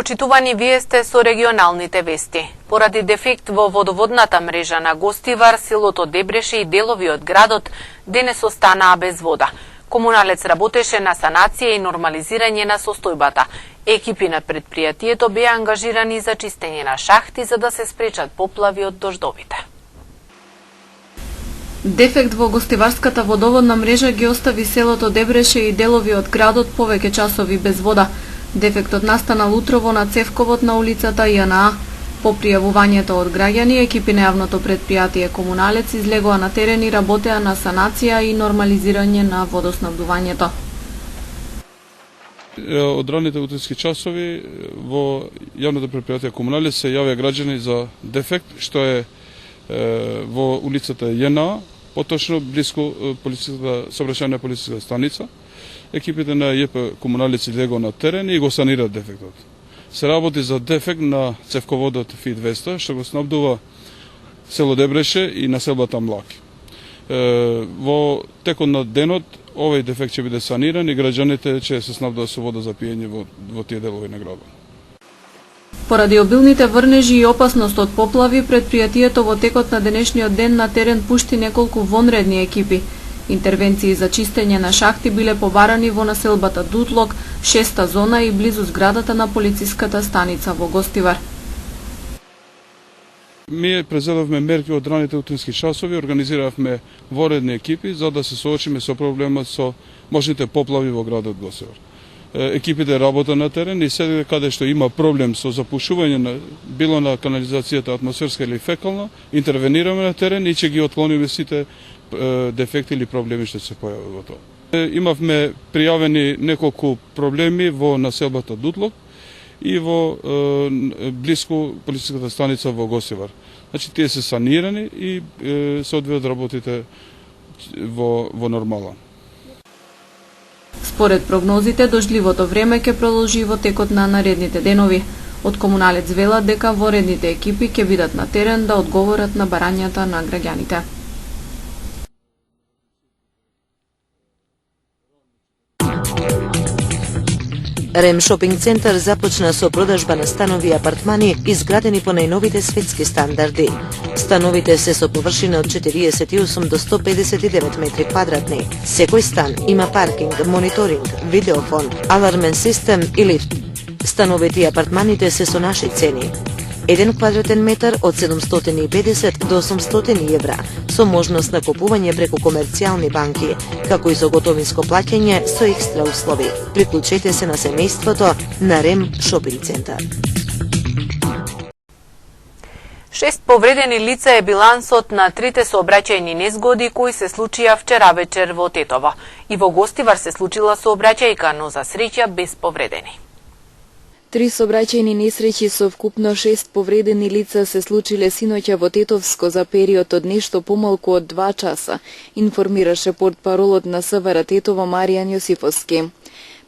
Почитувани, вие сте со регионалните вести. Поради дефект во водоводната мрежа на Гостивар, селото Дебреше и делови од градот денес останаа без вода. Комуналец работеше на санација и нормализирање на состојбата. Екипи на предпријатието беа ангажирани за чистење на шахти за да се спречат поплави од дождовите. Дефект во Гостиварската водоводна мрежа ги остави селото Дебреше и делови од градот повеќе часови без вода. Дефектот настанал утрово на цевковот на улицата ЈНА. По пријавувањето од граѓани, екипи на јавното предпријатие Комуналец излегоа на терен и работеа на санација и нормализирање на водоснабдувањето. Од ранните утрински часови во јавното предпријатие Комуналец се јавија граѓани за дефект што е во улицата ЈНА, поточно близко сообраќајна полициска станица. Екипите на ЈП Комуналец излегоа на терен и го санираат дефектот. Се работи за дефект на цевководот ФИ-200, што го снабдува село Дебреше и населбата Млаки. Во текот на денот овој дефект ќе биде саниран и граѓаните ќе се снабдуваат со вода за пиење во тие делови на градот. Поради обилните врнежи и опасност од поплави, предпријатието во текот на денешниот ден на терен пушти неколку вонредни екипи. Интервенции за чистење на шахти биле побарани во населбата Дутлок, 6-та зона и близу зградата на полициската станица во Гостивар. Ние презедовме мерки од ранните утрински часови, организиравме воредни екипи за да се соочиме со проблемот со можните поплави во градот Гостивар. Екипите работа на терен и сега каде што има проблем со запушување било на канализацијата атмосферска или фекална, интервенираме на терен и ќе ги отклониме сите дефекти или проблеми што се појават во тоа. Имавме пријавени неколку проблеми во населбата Дутлок и во близко полициската станица во Гостивар. Значи тие се санирани и се одвијат работите во нормала. Според прогнозите, дождливото време ќе продолжи во текот на наредните денови. Од Комуналец велат дека воредните екипи ќе бидат на терен да одговорат на барањата на граѓаните. Рем Шопинг центар започна со продажба на станови и апартмани изградени по најновите светски стандарди. Становите се со површина од 48 до 159 метри квадратни. Секој стан има паркинг, мониторинг, видеофон, алармен систем и лифт. Становите и апартманите се со наши цени. 1 квадратен метар од 750 до 800 евра, со можност на купување преку комерцијални банки, како и со готовинско плаќање со екстра услови. Приклучете се на семејството на Рем Шопинг центар. 6 повредени лица е билансот на 3 сообраќајни незгоди кои се случија вчера вечер во Тетово. И во Гостивар се случила сообраќајка, но за среќа без повредени. 3 сообраќајни несреќи со вкупно 6 повредени лица се случиле синоќа во Тетовско за период од нешто помалку од 2 часа, информираше портпаролот на СВР Тетово Маријан Јосифовски.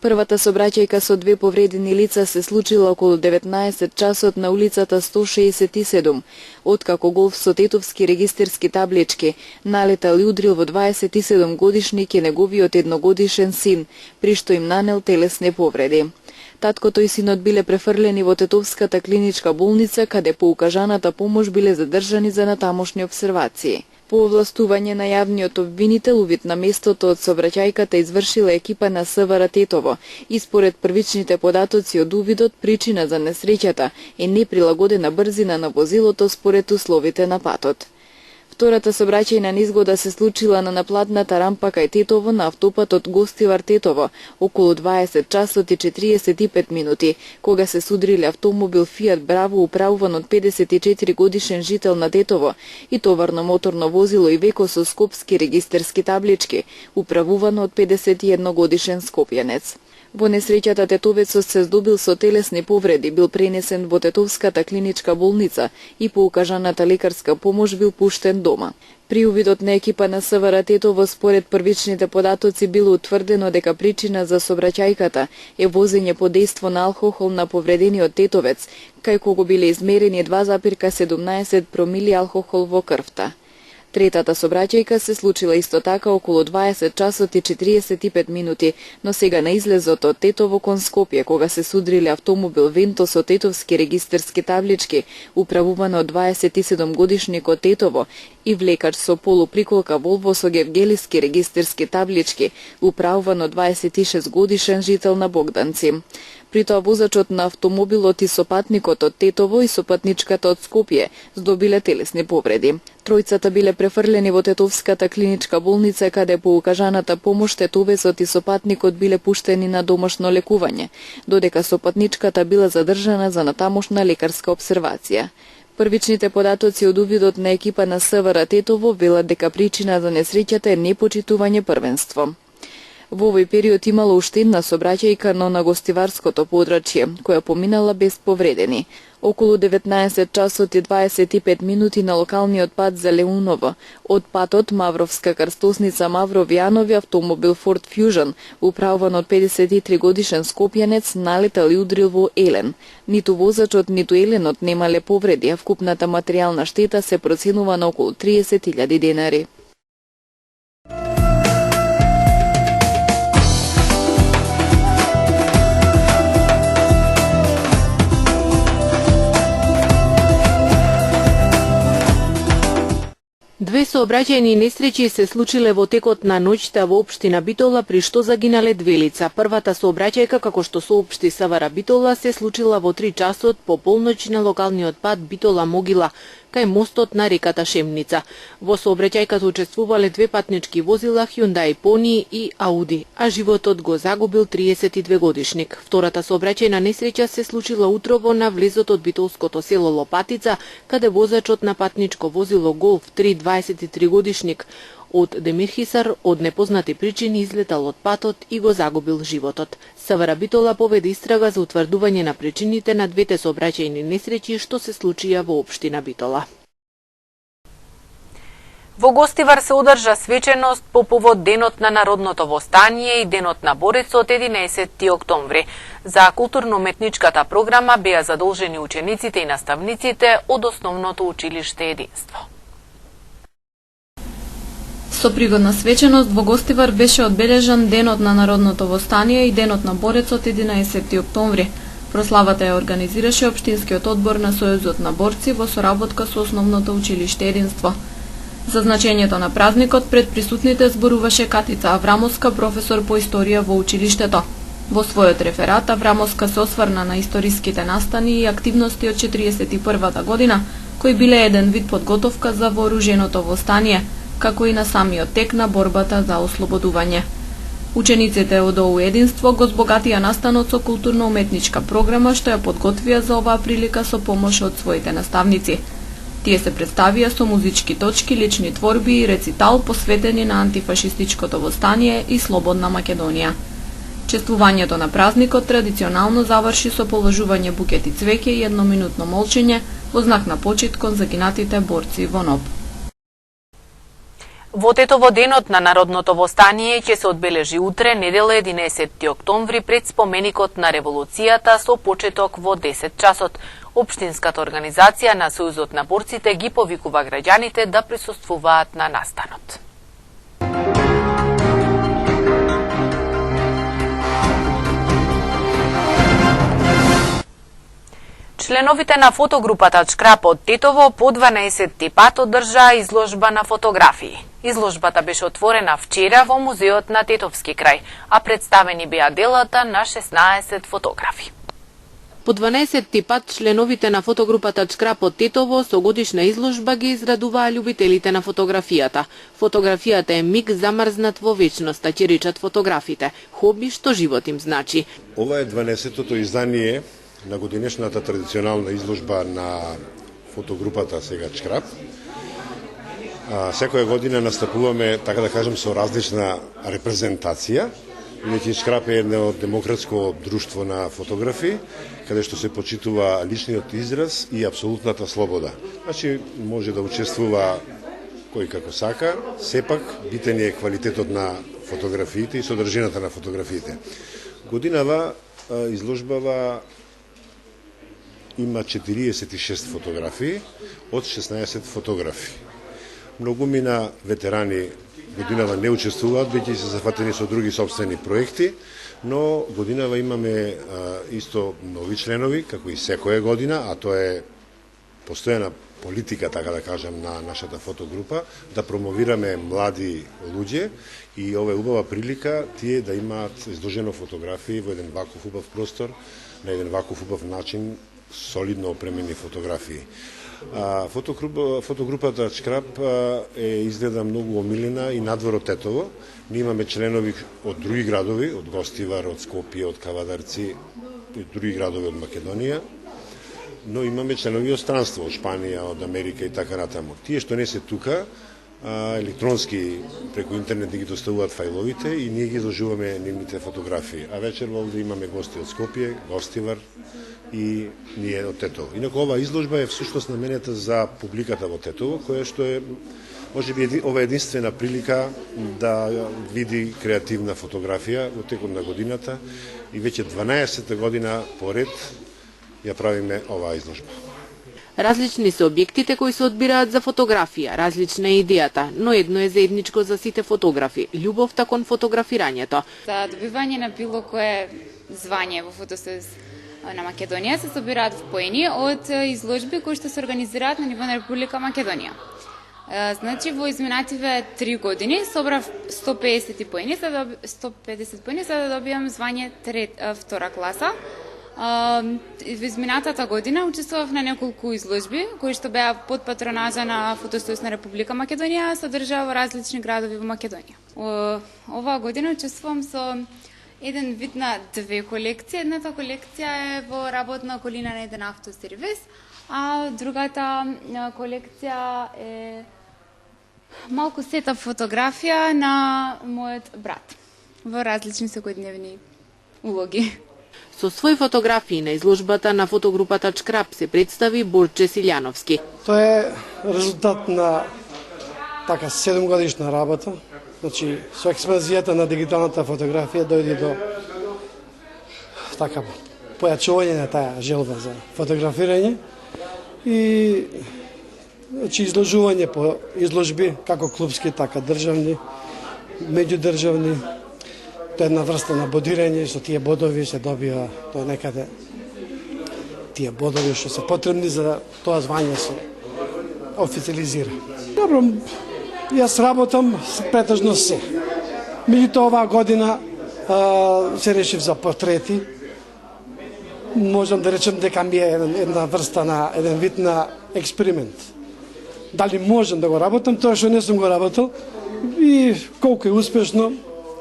Првата сообраќајка со 2 повредени лица се случила околу 19 часот на улицата 167, откако голф со тетовски регистерски таблички налетал и удрил во 27 годишник и неговиот едногодишен син, при што им нанел телесни повреди. Таткото и синот биле префрлени во Тетовската клиничка болница, каде по укажаната помош биле задржани за натамошни обсервации. По овластување на јавниот обвинител, увид на местото од сообраќајката извршила екипа на СВР Тетово и според првичните податоци од увидот, причина за несреќата е неприлагодена брзина на возилото според условите на патот. Втората сообраќајна незгода се случила на наплатната рампа кај Тетово на автопатот Гостивар-Тетово околу 20 часот и 45 минути, кога се судриле автомобил Фиат Браво управуван од 54 годишен жител на Тетово и товарно моторно возило Ивеко со скопски регистерски таблички, управувано од 51 годишен скопјанец. Во несреќата тетовецот се здобил со телесни повреди, бил пренесен во Тетовската клиничка болница и по укажаната лекарска помош бил пуштен дома. При увидот на екипа на СВР Тетово според првичните податоци било утврдено дека причина за сообраќајката е возење под дејство на алкохол на повредениот тетовец, кај кого биле измерени 2,17 промили алкохол во крвта. Третата сообраќајка се случила исто така околу 20 часот и 45 минути, но сега на излезот од Тетово кон Скопје, кога се судриле автомобил Венто со тетовски регистерски таблички, управуван од 27 годишник од Тетово, и влекач со полуприколка Волво со гевгелиски регистерски таблички, управуван од 26 годишен жител на Богданци. При тоа возачот на автомобилот и сопатникот од Тетово и сопатничката од Скопје здобиле телесни повреди. Тројцата биле префрлени во Тетовската клиничка болница, каде по укажаната помош тетовецот и сопатникот биле пуштени на домашно лекување, додека сопатничката била задржана за натамошна лекарска обсервација. Првичните податоци од увидот на екипа на СВР Тетово велат дека причина за несреќата е непочитување првенство. Во овој период имало уште една сообраќајка, но на гостиварското подрачје, која поминала без повредени. Околу 19 часот и 25 минути на локалниот пат за Леуново. Од патот Мавровска крстосница Мавров-Јанови автомобил Ford Fusion, управуван од 53 годишен скопјанец, налетал и удрил во елен. Ниту возачот, ниту еленот немале повреди, а вкупната материјална штета се проценува на околу 30.000 денари. Две сообраќајни несреќи се случиле во текот на ноќта во општина Битола, при што загинале две лица. Првата сообраќајка, како што соопшти СВР Битола, се случила во 3 часот по полноќ на локалниот пат Битола-Могила, кај мостот на реката Шемница. Во сообраќајката учествувале две патнички возила, Hyundai Pony и Ауди, а животот го загубил 32 годишник. Втората сообраќајна несреќа се случила утрово на влезот од битолското село Лопатица, каде возачот на патничко возило Голф 3 23 годишник од Демирхисар од непознати причини излетал од патот и го загубил животот. СВР Битола поведе истрага за утврдување на причините на двете сообраќајни несреќи што се случија во општина Битола. Во Гостивар се одржа свеченост по повод Денот на народното востание и Денот на борецот 11 октомври. За културно-уметничката програма беа задолжени учениците и наставниците од основното училиште Единство. Со пригодна свеченост во Гостивар беше одбележан Денот на народното востание и Денот на борецот 11 октомври. Прославата ја организираше Општинскиот одбор на Сојузот на борци во соработка со основното училиште Единство. За значењето на празникот пред присутните зборуваше Катица Аврамовска, професор по историја во училиштето. Во својот реферат Аврамовска се осврна на историските настани и активности од 41-та година, кои биле еден вид подготовка за вооруженото востание, како и на самиот тек на борбата за ослободување. Учениците од ОУ Единство го збогатија настанот со културно-уметничка програма, што ја подготвија за оваа прилика со помош од своите наставници. Тие се представија со музички точки, лични творби и рецитал посветени на антифашистичкото востание и слободна Македонија. Чествувањето на празникот традиционално заврши со положување букети цвеќе и едноминутно молчење во знак на почит кон загинатите борци во НОБ. Во Тетово Денот на народното востание ќе се одбележи утре, недела 11 октомври, пред споменикот на револуцијата со почеток во 10 часот. Општинската организација на Сојузот на борците ги повикува граѓаните да присуствуваат на настанот. Членовите на фотогрупата Чкрап од Тетово по 12 пат одржаа изложба на фотографии. Изложбата беше отворена вчера во музеот на Тетовски крај, а представени беа делата на 16 фотографи. По 12 пат членовите на фотогрупата Чкрап од Тетово со годишна изложба ги израдуваа љубителите на фотографијата. Фотографијата е миг замрзнат во вечноста, ќе речат фотографите. Хоби што живот им значи. Ова е 12-тото издание на годинешната традиционална изложба на фотогрупата сега Чкрап. Секоја година настапуваме, така да кажем, со различна репрезентација. Иначе Чкрап е едно демократско друштво на фотографи, каде што се почитува личниот израз и апсолутната слобода. Значи, може да учествува кој како сака, сепак битен е квалитетот на фотографиите и содржината на фотографиите. Годинава изложбава има 46 фотографии од 16 фотографи. Многумина ветерани годинава не учествуваат, бидејќи се зафатени со други собствени проекти, но годинава имаме исто нови членови, како и секоја година, а тоа е постојана политика, така да кажам, на нашата фотогрупа, да промовираме млади луѓе и ова е убава прилика тие да имаат изложено фотографии во еден ваков убав простор, на еден ваков убав начин, солидно опремени фотографии. Фотогрупата Чкрап е изгледа многу омилена и надвор од Тетово. Ние имаме членови од други градови, од Гостивар, од Скопје, од Кавадарци, и други градови од Македонија, но имаме членови од странство, од Шпанија, од Америка и така натаму. Тие што не се тука, електронски преку интернет ги доставуваат фајловите и ние ги изложуваме нивните фотографии. А вечер овде имаме гости од Скопје, Гостивар и ние од Тетово. Инаку оваа изложба е всушност наменета за публиката во Тетово, која што е можеби ова е единствена прилика да види креативна фотографија во текот на годината и веќе 12-та година поред ја правиме оваа изложба. Различни се објектите кои се одбираат за фотографија, различна е идејата, но едно е заедничко за сите фотографи – љубовта кон фотографирањето. За добивање на било кое звање во Фотосојуз на Македонија се собираат поени од изложби кои што се организираат на ниво на Република Македонија. Значи во изминативе 3 години собрав 150 поени, 150 поени за да добијам звање втора класа. Во изминатата година учествував на неколку изложби кои што беа под патронажа на Фотосојуз на Република Македонија, се одржаа во различни градови во Македонија. Оваа година учествувам со еден вид на две колекции. Едната колекција е во работна околина на еден автосервис, а другата колекција е малку сетап фотографија на мојот брат во различни секојдневни улоги. Со своји фотографии на изложбата на фотогрупата Чкрап се представи Борче Силјановски. Тоа е резултат на 7 годишна работа. Значи, со експанзијата на дигиталната фотографија дојде до појачување на таа желба за фотографирање и изложување по изложби, како клубски, така државни, меѓудржавни. Тоа е една врста на бодирање, со тие бодови се добива, тоа некаде тие бодови што се потребни за да тоа звање се официализира. Добро, јас работам претежно се. Меѓутоа оваа година се решив за портрети. Можам да речем дека ми е една врста на еден вид на експеримент. Дали можам да го работам, тоа што не сум го работил и колку е успешно,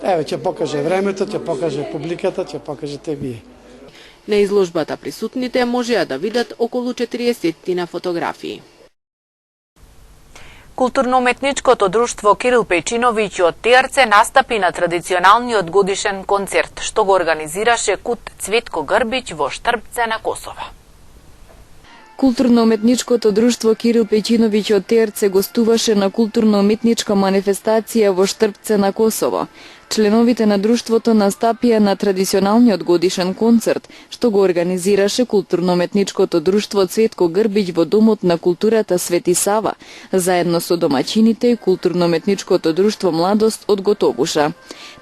еве ќе покаже времето, ќе покаже публиката, ќе покажете вие. На изложбата присутните можеа да видат околу 40 на фотографии. Културно-уметничкото друштво Кирил Пејчиновиќ од Тиарце настапи на традиционалниот годишен концерт, што го организираше КУТ Цветко Грбиќ во Штрбце на Косово. Културно-уметничкото друштво Кирил Пејчиновиќ од Тиарце гостуваше на културно-уметничка манифестација во Штрбце на Косово. Членовите на друштвото настапија на традиционалниот годишен концерт, што го организираше културно-уметничкото друштво Цветко Грбиќ во Домот на културата Свети Сава, заедно со домаќините и културно-уметничкото друштво Младост од Готовуша.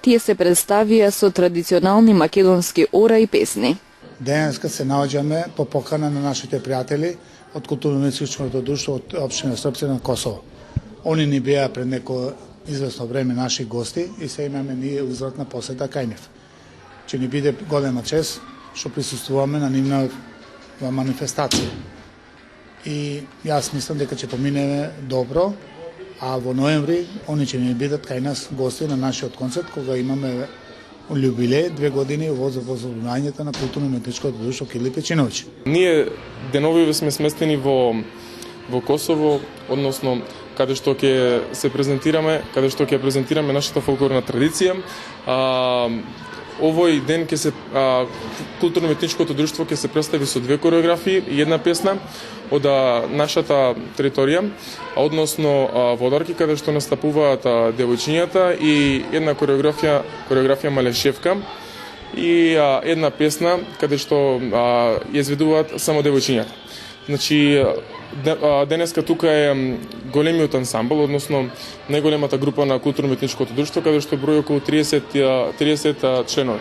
Тие се представија со традиционални македонски ора и песни. Денеска се наоѓаме по покана на нашите пријатели од културно-уметничкото друштво од општина Штрбце на Косово. Они ни беа пред некој известно време наши гости и се имаме ние узвратна посета кај нив. Че ни биде голема чест што присуствуваме на нивна манифестација. И јас мислам дека ќе поминеме добро, а во ноември они ќе ни бидат кај нас гости на нашиот концерт кога имаме јубилеј 2 години во возобновувањето на културно-уметничкото друштво Кирил Пејчиновиќ. Ние деновиве сме сместени во Косово, односно каде што ќе се презентираме, каде што ќе презентираме нашата фолклорна традиција. Овој ден ќе се културно-уметничкото друштво ќе се представи со 2 кореографии и една песна од нашата територија, односно Водарки каде што настапуваат девојчињата и една кореографија Малешевка и една песна каде што ја изведуваат само девојчињата. Значи, денеска тука е големиот ансамбл, односно најголемата група на културно-уметничкото друштво, каде што брои околу 30 членови.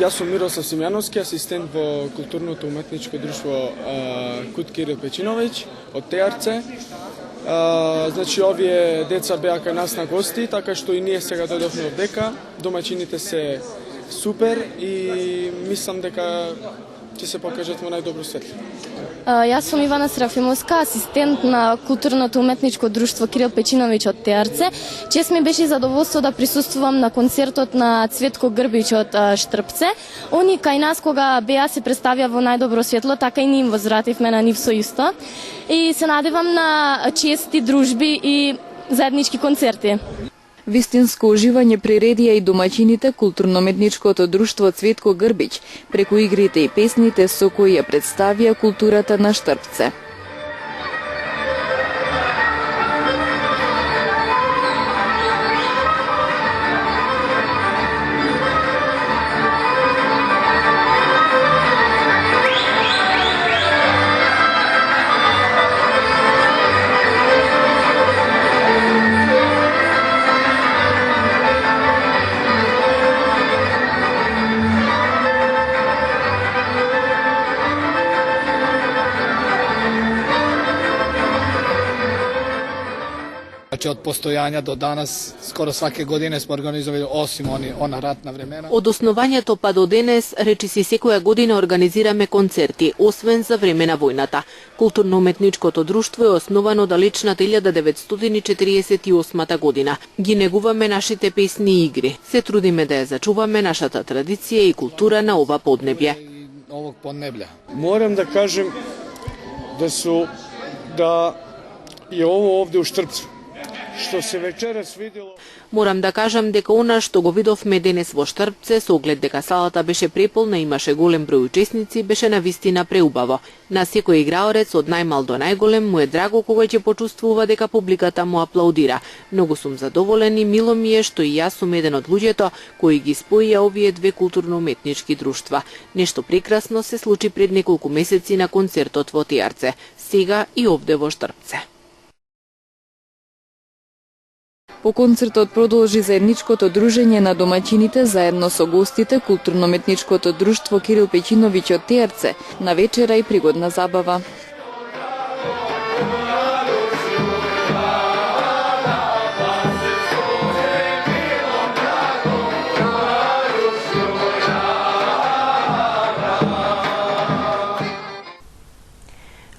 Јас сум Мирослав Симјановски, асистент во културното уметничко друштво Кут Кирил Печиновиќ од ТРЦ. Значи, овие деца беа кај нас на гости, така што и ние сега дојдовме овдека. Домаќините се супер и мислам дека ќе се покажат во најдобро светло. Јас сум Ивана Серафимовска, асистент на културното уметничко друштво Кирил Печиновиќ од ТРЦ. Чест ми беше задоволство да присуствувам на концертот на Цветко Грбиќ од Штрпце. Они кај нас кога беа се представија во најдобро светло, така и ние им возвративме на нив со исто. И се надевам на чести дружби и заеднички концерти. Вистинско уживање приредија и домаќините културно-уметничкото друштво Цветко Грбиќ преку игрите и песните со кои ја представија културата на Штрпце. Од постојања до данас, скоро сваке година сме организовали, осим она ратна времена. Од основањето па до денес, речиси секоја година организираме концерти, освен за време на војната. Културно-уметничкото друштво е основано далечната 1948 година. Ги негуваме нашите песни и игри. Се трудиме да ја зачуваме нашата традиција и култура на ова поднебје. Овог поднебља. Морам да кажем да е ово овде у Штрпцу. Што се вечерас видело. Морам да кажам дека она што го видовме денес во Штрпце, со оглед дека салата беше преполна и имаше голем број учесници, беше навистина преубаво. На секој играорец од најмал до најголем му е драго кога ќе почувствува дека публиката му аплаудира. Многу сум задоволен и мило ми е што и јас сум еден од луѓето кои ги споија овие две културно-уметнички друштва. Нешто прекрасно се случи пред неколку месеци на концертот во ТРЦ, сега и овде во Штрпце. По концертот продолжи заедничкото дружење на домаќините заедно со гостите културно-уметничкото друштво Кирил Печиновиќ од ТРЦ, на вечера и пригодна забава.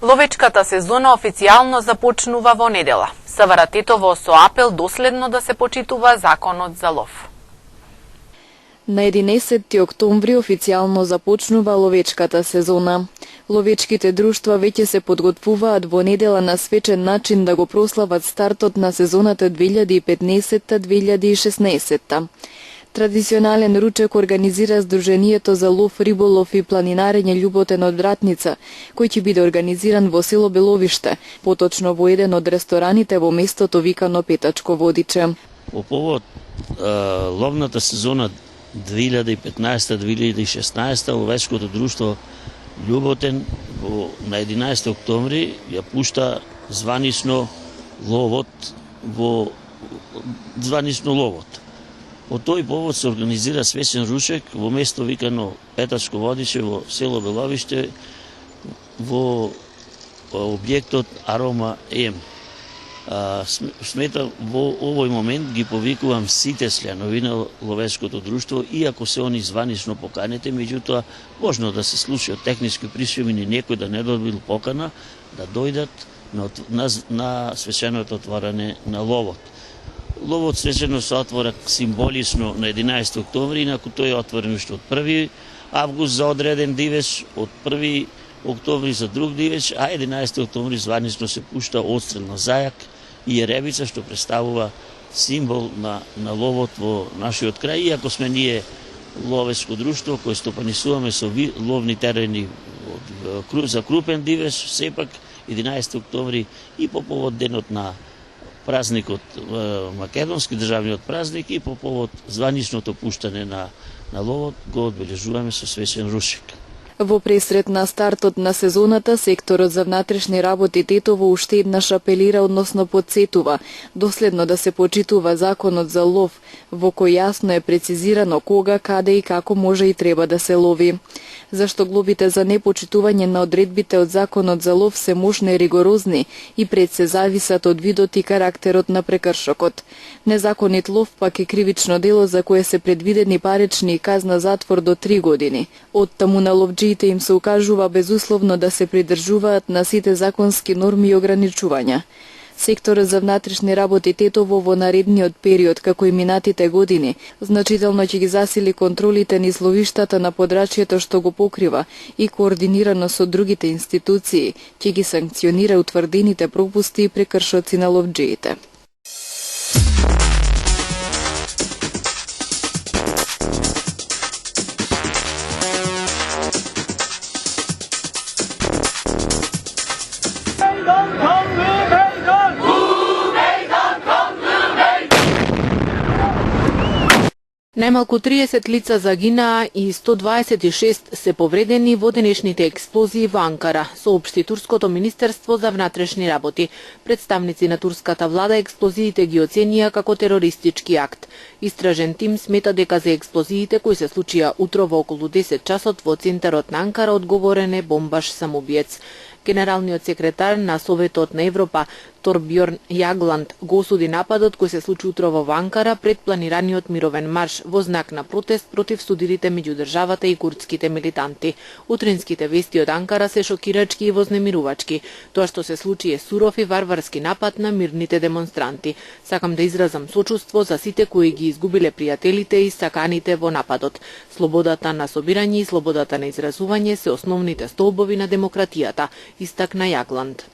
Ловечката сезона официјално започнува во недела. Савара Тетово со апел доследно да се почитува законот за лов. На 11 октомври официјално започнува ловечката сезона. Ловечките друштва веќе се подготвуваат во недела на свечен начин да го прослават стартот на сезоната 2015-2016. Традиционален ручек организира Сдруженијето за лов, риболов и планинарење Љуботен од Вратница, кој ќе биде организиран во село Беловиште, поточно во еден од рестораните во местото викано Петачко Водиче. По повод ловната сезона 2015-2016 ловечкото друштво Љуботен на 11 октомври ја пушта званично ловот. По тој повод се организира свечен ручек во место викано Петачко Водиче во село Беловиште во објектот Арома М. Сметам во овој момент ги повикувам сите членови на ловечкото друштво, иако се они званично поканете, меѓутоа можно да се случи од технички причини некој да не добил покана, да дојдат на свеченото отворање на ловот. Ловот свечено се отвора символично на 11 октомври, инаку тој е отворен уште од 1 август за одреден дивеч, од 1 октомври за друг дивеч, а 11 октомври званично се пушта одстрел на зајак и еребица, што представува символ на ловот во нашиот крај. Иако сме ние ловеско друштво кој стопанисуваме со ловни терени за крупен дивеч, сепак 11 октомври и по повод денот на празникот, македонски државниот празник, и по повод званичното пуштање на ловот го одбележуваме со свечен рушик. Во пресрет на стартот на сезоната, секторот за внатрешни работи Тетово уште еднаш апелира, односно подсетува доследно да се почитува законот за лов, во кој јасно е прецизирано кога, каде и како може и треба да се лови. Зашто глобите за непочитување на одредбите од законот за лов се можни и ригорозни и пред се зависат од видот и карактерот на прекршокот. Незаконит лов пак е кривично дело за кое се предвидени парични и казна затвор до 3 години. Од таму на ловџиите им се укажува безусловно да се придржуваат на сите законски норми и ограничувања. Секторот за внатрешни работи Тетово во наредниот период, како и минатите години, значително ќе ги засили контролите низ ловиштата на подрачјето што го покрива и координирано со другите институции ќе ги санкционира утврдените пропусти и прекршоци на ловџиите. Најмалку 30 лица загинаа и 126 се повредени во денешните експлозии во Анкара, соопшти Турското министерство за внатрешни работи. Представници на турската влада експлозиите ги оценија како терористички акт. Истражен тим смета дека за експлозиите кои се случија утро во околу 10 часот во центарот на Анкара одговорен е бомбаш самоубиец. Генералниот секретар на Советот на Европа Торбјорн Јагланд го осуди нападот кој се случи утро во Анкара пред планираниот мировен марш во знак на протест против судирите меѓу државата и курдските милитанти. Утринските вести од Анкара се шокирачки и вознемирувачки. Тоа што се случи е суров и варварски напад на мирните демонстранти. Сакам да изразам сочувство за сите кои ги изгубиле пријателите и саканите во нападот. Слободата на собирање и слободата на изразување се основните столбови на демократијата, истакна Јагланд.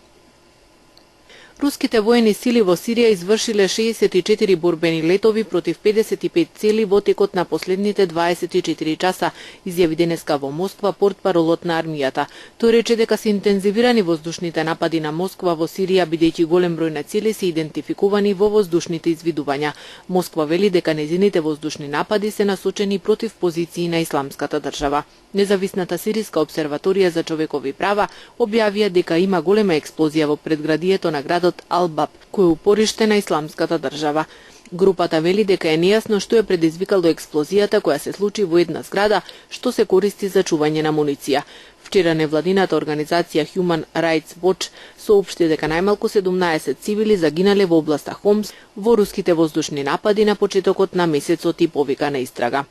Руските воени сили во Сирија извршиле 64 борбени летови против 55 цели во текот на последните 24 часа, изјави денеска во Москва портпаролот на армијата. Тој рече дека се интензивирани воздушните напади на Москва во Сирија, бидејќи голем број на цели се идентификувани во воздушните извидувања. Москва вели дека нејзините воздушни напади се насочени против позиции на Исламската држава. Независната сириска обсерваторија за човекови права објавија дека има голема експлозија во предградието на градот Албаб, кој е упориште на Исламската држава. Групата вели дека е нејасно што е предизвикало експлозијата која се случи во една зграда што се користи за чување на муниција. Вчера невладината организација Human Rights Watch соопшти дека најмалку 17 цивили загинале во областа Хомс во руските воздушни напади на почетокот на месецот и повика на истрага.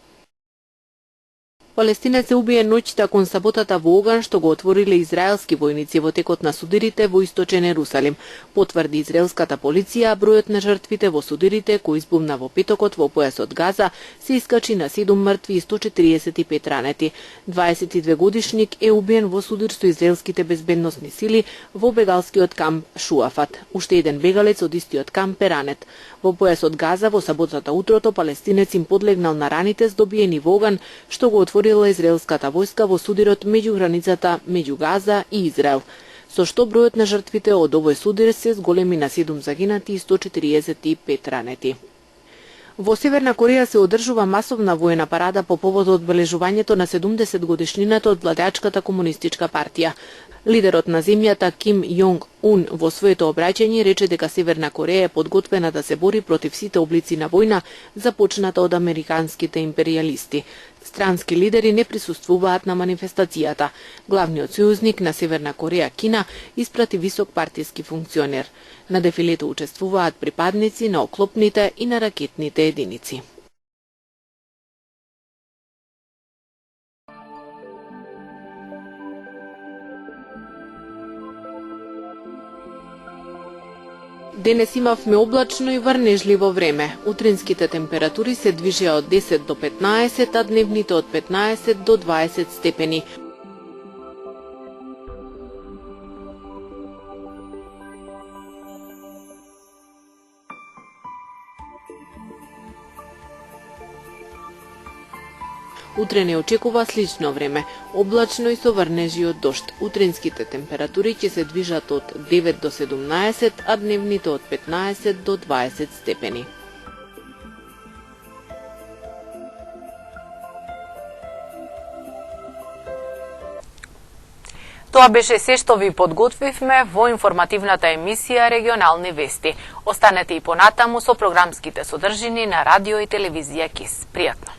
Палестинец е убиен ноќта кон саботата во оган што го отвориле израелски војници во текот на судирите во источен Ерусалим. Потврди израелската полиција, бројот на жртвите во судирите кои избумна во петокот во појасот Газа се искачи на 7 мртви и 145 ранети. 22 годишник е убиен во судир со израелските безбедносни сили во бегалскиот камп Шуафат. Уште еден бегалец од истиот камп е ранет. Во појасот Газа во саботата утрото палестинец им подлегнал на раните здобиени во оган што го отворила израелската војска во судирот меѓу границата меѓу Газа и Израел, со што бројот на жртвите од овој судир се зголеми на 7 загинати и 145 ранети. Во Северна Кореја се одржува масовна воена парада по повод одбележувањето на 70 годишнината од владеачката комунистичка партија. Лидерот на земјата Ким Јонг Ун во своето обраќање рече дека Северна Кореја е подготвена да се бори против сите облици на војна започната од американските империјалисти. Странски лидери не присуствуваат на манифестацијата. Главниот сојузник на Северна Кореја, Кина, испрати висок партиски функционер. На дефилето учествуваат припадници на оклопните и на ракетните единици. Денес имавме облачно и врнежливо време. Утринските температури се движеа од 10 до 15, а дневните од 15 до 20 степени. Утре не очекува слично време, облачно и со врнежи од дожд. Утринските температури ќе се движат од 9 до 17, а дневните од 15 до 20 степени. Тоа беше се што ви подготвивме во информативната емисија Регионални вести. Останете и понатаму со програмските содржини на радио и телевизија КИС. Пријатно!